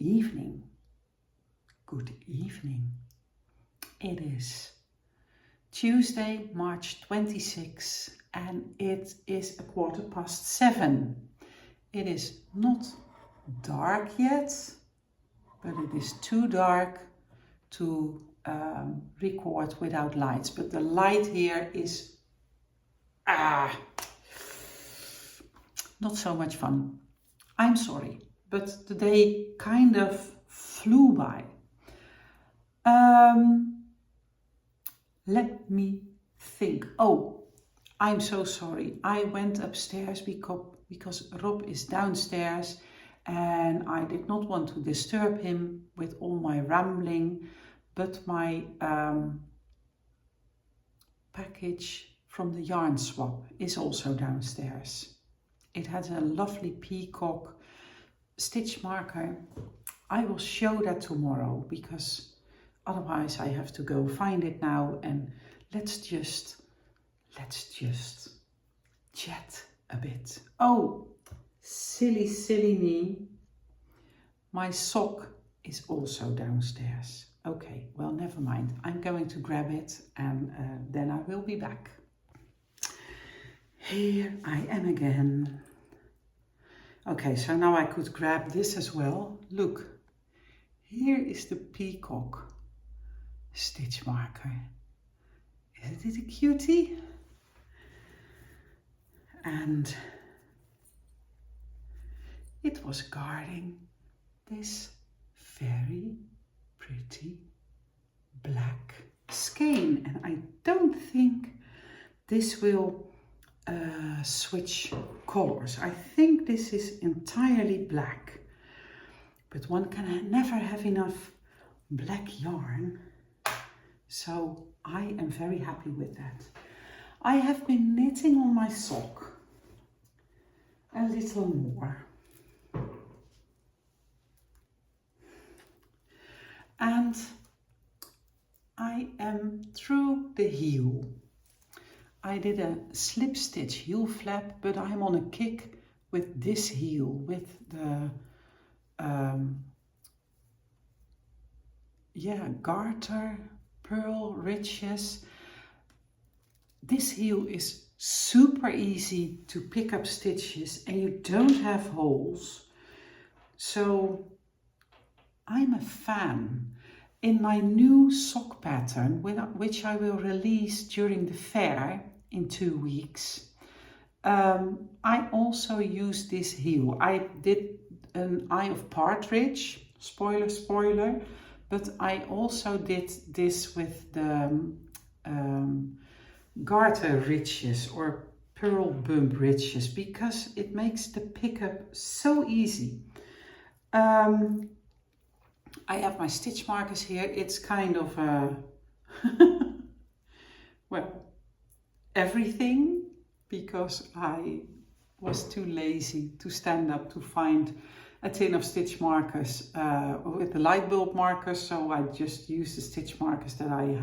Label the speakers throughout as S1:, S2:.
S1: evening. Good evening. It is Tuesday, March 26, and it is 7:15. It is not dark yet, but it is too dark to record without lights. But the light here is not so much fun. I'm sorry, but the day kind of flew by. Let me think. Oh, I'm so sorry. I went upstairs because Rob is downstairs and I did not want to disturb him with all my rambling, but my package from the yarn swap is also downstairs. It has a lovely peacock stitch marker. I will show that tomorrow because otherwise I have to go find it now, and let's just chat a bit. Oh, silly me. My sock is also downstairs. Okay, well, never mind. I'm going to grab it and then I will be back. Here I am again. Okay, so now I could grab this as well. Look, here is the peacock stitch marker. Isn't it a cutie? And it was guarding this very pretty black skein, and I don't think this will switch colors. I think this is entirely black, but one can never have enough black yarn, so I am very happy with that. I have been knitting on my sock a little more, and I am through the heel. I did a slip stitch heel flap, but I'm on a kick with this heel, with the garter pearl riches. This heel is super easy to pick up stitches and you don't have holes. So I'm a fan. In my new sock pattern, which I will release during the fair in 2 weeks, I also use this heel. I did an Eye of Partridge, spoiler, but I also did this with the garter ridges or pearl bump ridges because it makes the pickup so easy. I have my stitch markers here. It's kind of well, everything, because I was too lazy to stand up to find a tin of stitch markers with the light bulb markers, so I just used the stitch markers that I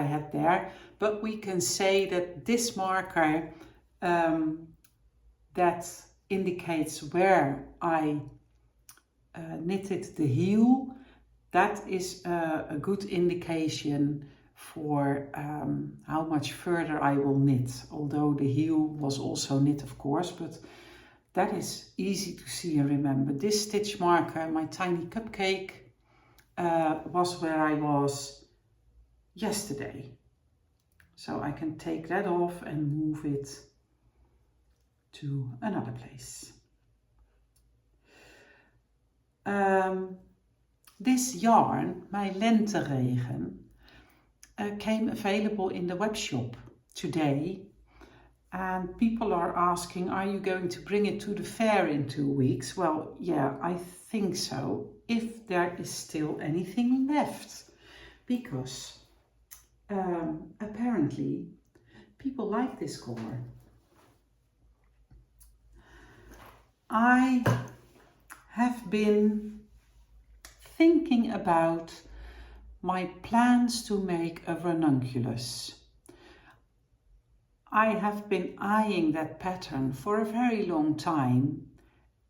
S1: had there. But we can say that this marker that indicates where I knitted the heel, that is a good indication for how much further I will knit, although the heel was also knit, of course, but that is easy to see and remember. This stitch marker, my tiny cupcake, was where I was yesterday, so I can take that off and move it to another place. This yarn, my lenteregen, came available in the web shop today, and people are asking, are you going to bring it to the fair in 2 weeks? Well, yeah, I think so, if there is still anything left, because apparently people like this color. I have been thinking about my plans to make a ranunculus. I have been eyeing that pattern for a very long time,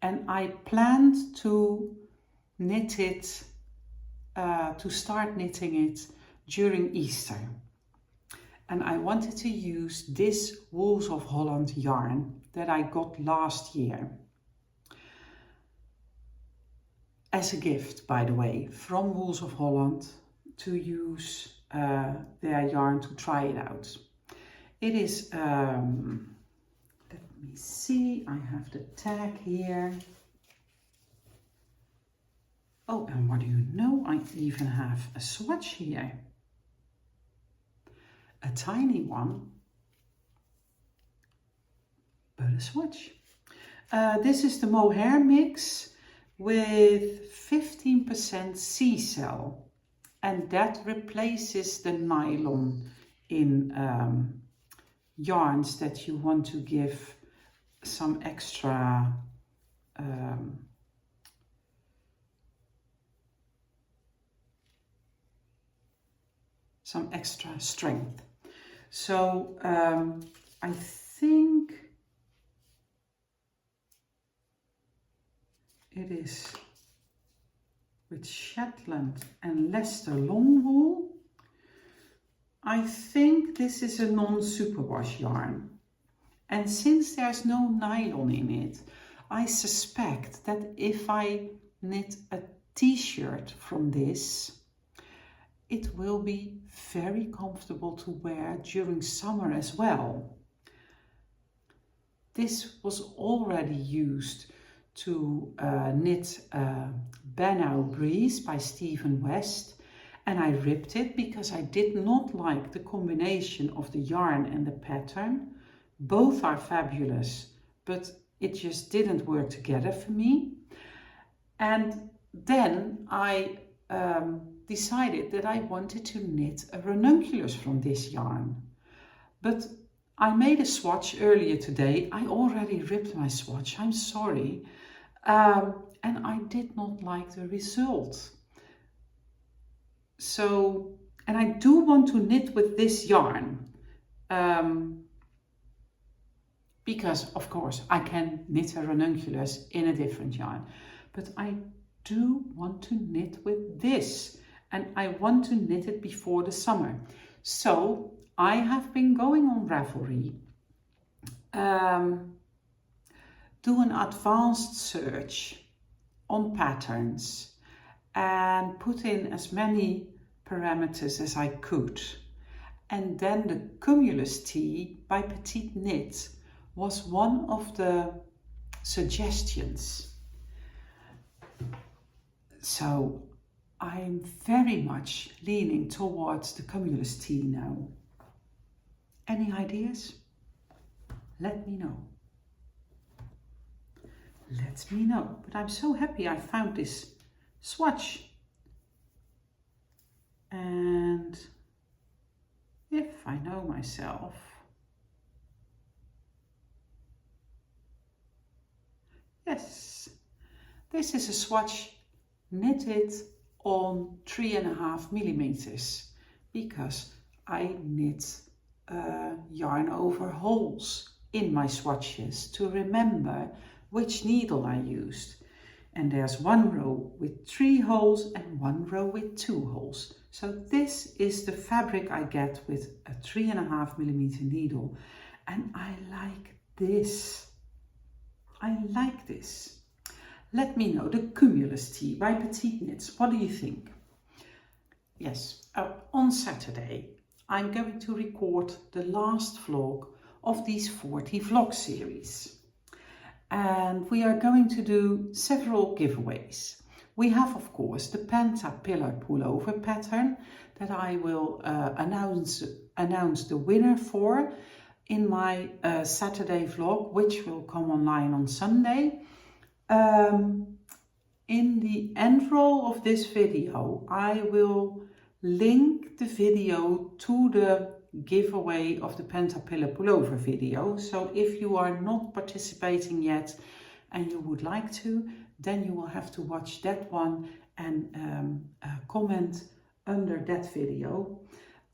S1: and I planned to knit it, to start knitting it during Easter. And I wanted to use this Wools of Holland yarn that I got last year. As a gift, by the way, from Wools of Holland, to use their yarn to try it out. It is, let me see, I have the tag here. Oh, and what do you know? I even have a swatch here. A tiny one, but a swatch. This is the mohair mix with 15% sea cell, and that replaces the nylon in yarns that you want to give some extra strength. So I think it is with Shetland and Leicester long wool. I think this is a non-superwash yarn. And since there's no nylon in it, I suspect that if I knit a t-shirt from this, it will be very comfortable to wear during summer as well. This was already used to knit Banau Breeze by Stephen West, and I ripped it because I did not like the combination of the yarn and the pattern. Both are fabulous, but it just didn't work together for me. And then I decided that I wanted to knit a ranunculus from this yarn. But I made a swatch earlier today. I already ripped my swatch, I'm sorry. And I did not like the result. So, and I do want to knit with this yarn. Because of course I can knit a ranunculus in a different yarn. But I do want to knit with this. And I want to knit it before the summer. So I have been going on Ravelry, do an advanced search on patterns and put in as many parameters as I could. And then the Cumulus Tee by Petite Knit was one of the suggestions. So I'm very much leaning towards the Cumulus Tee now. Any ideas? Let me know. Let me know. But I'm so happy I found this swatch. And if I know myself, yes, this is a swatch knitted on 3.5 millimeters because I knit yarn over holes in my swatches to remember which needle I used. And there's one row with 3 holes and one row with 2 holes. So this is the fabric I get with a 3.5 millimeter needle. And I like this. I like this. Let me know, the Cumulus Tee by Petite Knits. What do you think? Yes, on Saturday I'm going to record the last vlog of these 40 vlog series. And we are going to do several giveaways. We have, of course, the Penta Pillar Pullover pattern that I will announce the winner for in my Saturday vlog, which will come online on Sunday. In the end roll of this video, I will link the video to the giveaway of the Penta Pillar Pullover video. So if you are not participating yet and you would like to, then you will have to watch that one and comment under that video.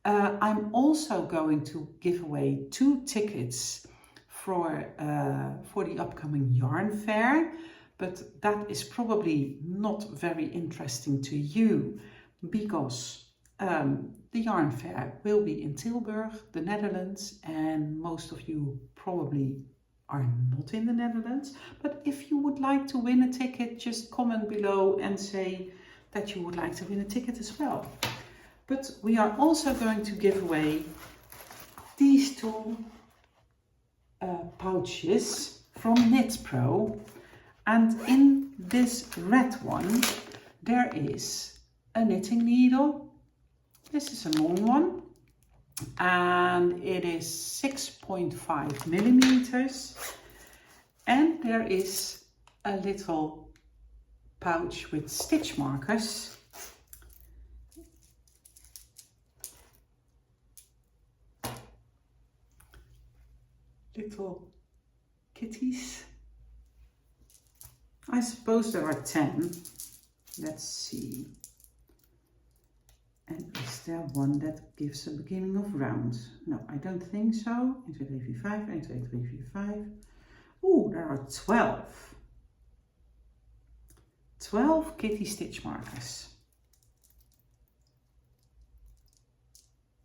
S1: I'm also going to give away 2 tickets for the upcoming yarn fair. but that is probably not very interesting to you because the yarn fair will be in Tilburg, the Netherlands, and most of you probably are not in the Netherlands. But if you would like to win a ticket, just comment below and say that you would like to win a ticket as well. But we are also going to give away these two pouches from Knit Pro, and in this red one there is a knitting needle. This is a long one and it is 6.5 millimeters, and there is a little pouch with stitch markers. Little kitties. I suppose there are 10. Let's see. And is there one that gives a beginning of round? No, I don't think so. 1, 2, 3, 4, 5. 1, 2, 3, 4, 5. Oh, there are 12. 12 kitty stitch markers.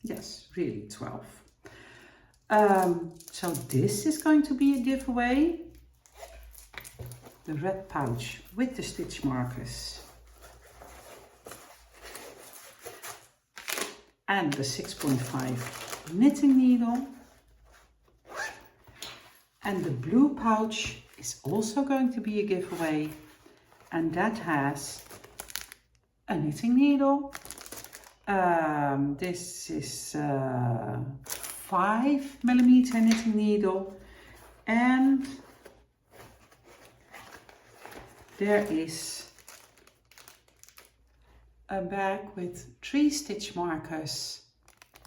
S1: Yes, really 12. So this is going to be a giveaway. The red pouch with the stitch markers. And the 6.5 knitting needle. And the blue pouch is also going to be a giveaway. And that has a knitting needle. This is 5 millimeter knitting needle, and there is a bag with 3 stitch markers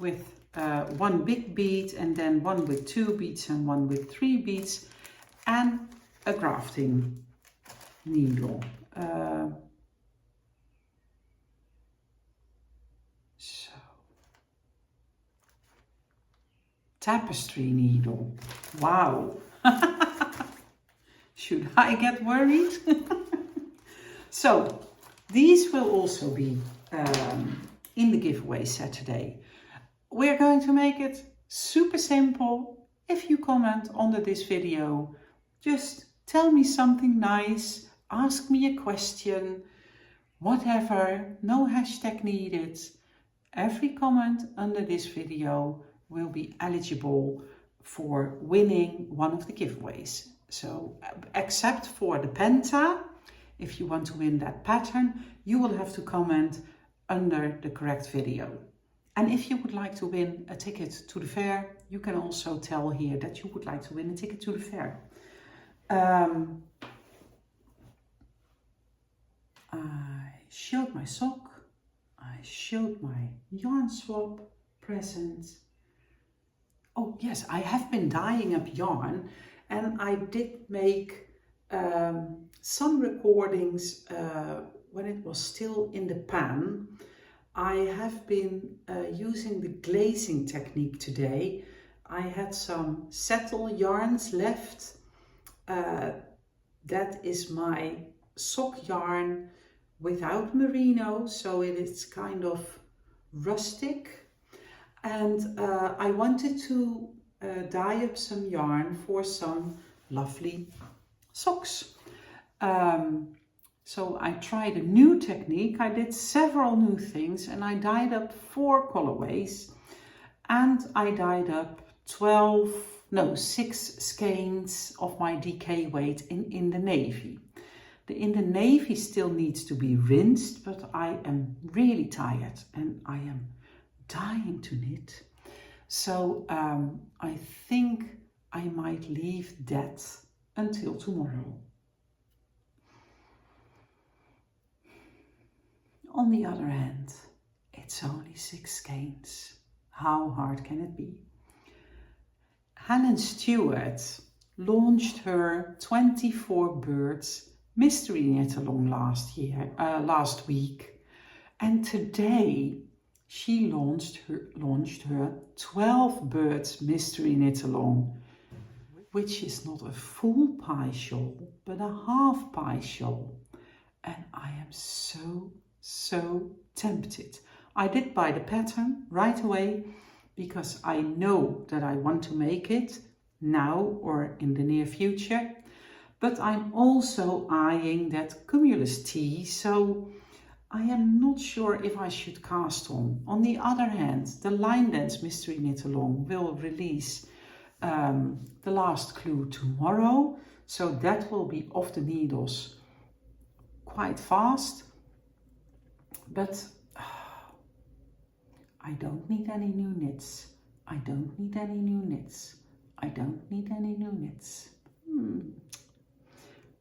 S1: with 1 big bead, and then 1 with 2 beads and 1 with 3 beads, and a grafting needle. Tapestry needle. Wow. Should I get worried? So these will also be in the giveaway Saturday. We're going to make it super simple. If you comment under this video, just tell me something nice, ask me a question, whatever, no hashtag needed. Every comment under this video will be eligible for winning one of the giveaways. So except for the Penta, if you want to win that pattern, you will have to comment under the correct video. And if you would like to win a ticket to the fair, you can also tell here that you would like to win a ticket to the fair. I showed my sock, I showed my yarn swap present. Oh yes, I have been dyeing up yarn, and I did make some recordings when it was still in the pan. I have been using the glazing technique today. I had some settle yarns left. That is my sock yarn without merino, so it is kind of rustic. And I wanted to dye up some yarn for some lovely socks. So I tried a new technique. I did several new things, and I dyed up 4 colorways, and I dyed up 6 skeins of my DK weight in the navy. The in the navy still needs to be rinsed, but I am really tired and I am dying to knit. So I think I might leave that until tomorrow. On the other hand, it's only 6 skeins. How hard can it be? Helen Stewart launched her 24 birds mystery knit along last week, and today she launched her 12 birds mystery knit along which is not a full pie shawl, but a half pie shawl. And I am so tempted. I did buy the pattern right away because I know that I want to make it now or in the near future. But I'm also eyeing that Cumulus tee, so I am not sure if I should cast on. On the other hand, the Line Dance Mystery Knit Along will release the last clue tomorrow, so that will be off the needles quite fast. But I don't need any new knits. I don't need any new knits. I don't need any new knits.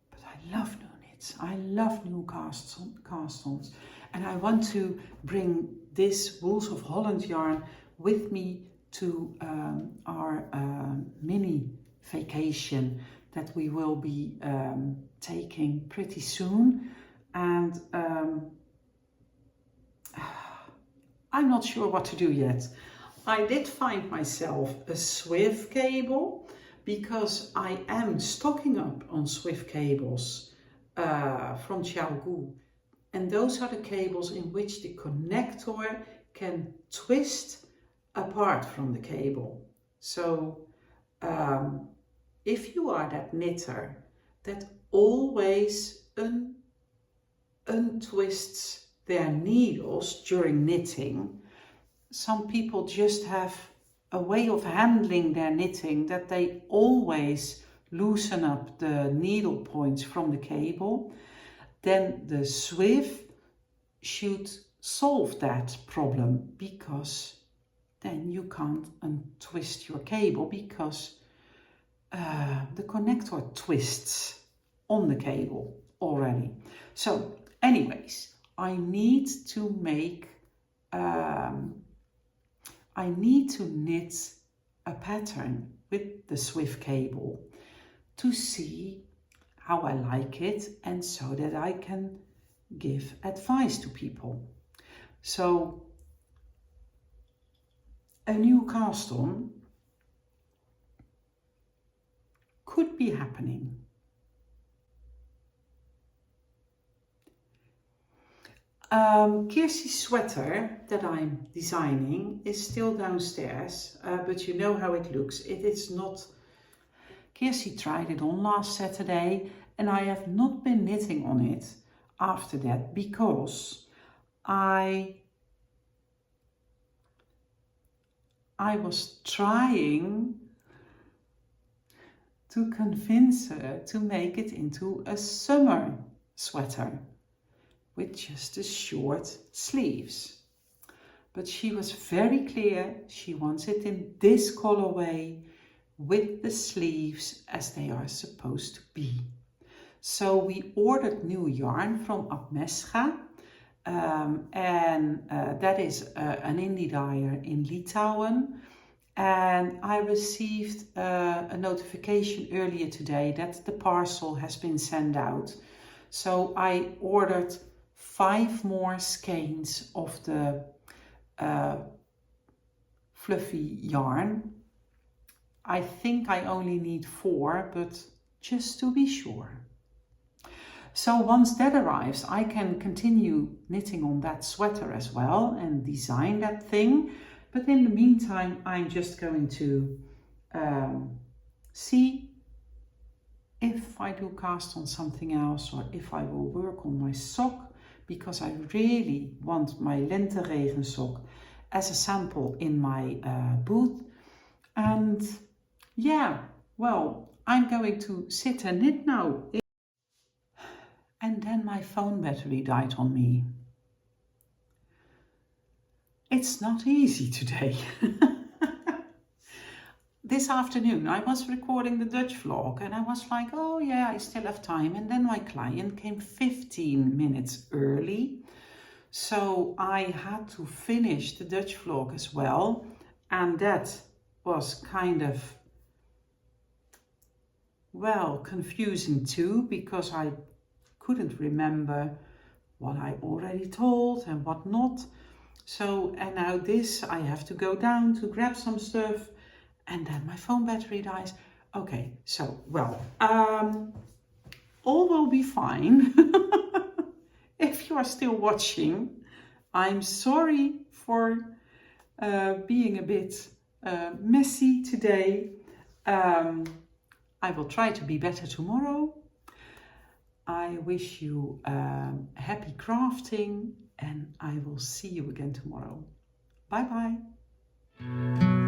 S1: But I love new knits. I love new cast-ons. And I want to bring this Wools of Holland yarn with me to our mini vacation that we will be taking pretty soon. And I'm not sure what to do yet. I did find myself a Swift cable because I am stocking up on Swift cables from Xiaogu. And those are the cables in which the connector can twist apart from the cable. So if you are that knitter that always untwists their needles during knitting, some people just have a way of handling their knitting that they always loosen up the needle points from the cable, then the Swift should solve that problem, because then you can't untwist your cable because the connector twists on the cable already. So anyways, I need to make, I need to knit a pattern with the Swift cable to see how I like it, and so that I can give advice to people. So a new cast on could be happening. Kirsty's sweater that I'm designing is still downstairs, but you know how it looks. It is not... Kirsty tried it on last Saturday and I have not been knitting on it after that because I was trying to convince her to make it into a summer sweater with just the short sleeves. But she was very clear, she wants it in this colorway with the sleeves as they are supposed to be. So we ordered new yarn from Apmescha, and that is an indie dyer in Litauen. And I received a notification earlier today that the parcel has been sent out. So I ordered 5 more skeins of the fluffy yarn. I think I only need 4, but just to be sure. So once that arrives, I can continue knitting on that sweater as well and design that thing. But in the meantime, I'm just going to see if I do cast on something else or if I will work on my sock, because I really want my Lenteregen sock as a sample in my booth. And yeah, well, I'm going to sit and knit now. And then my phone battery died on me. It's not easy today. This afternoon I was recording the Dutch vlog and I was like, oh yeah, I still have time. And then my client came 15 minutes early. So I had to finish the Dutch vlog as well. And that was kind of, well, confusing too, because I couldn't remember what I already told and what not. So, and now this, I have to go down to grab some stuff and then my phone battery dies. Okay, so, well, all will be fine. If you are still watching, I'm sorry for being a bit messy today. I will try to be better tomorrow. I wish you happy crafting, and I will see you again tomorrow. Bye bye.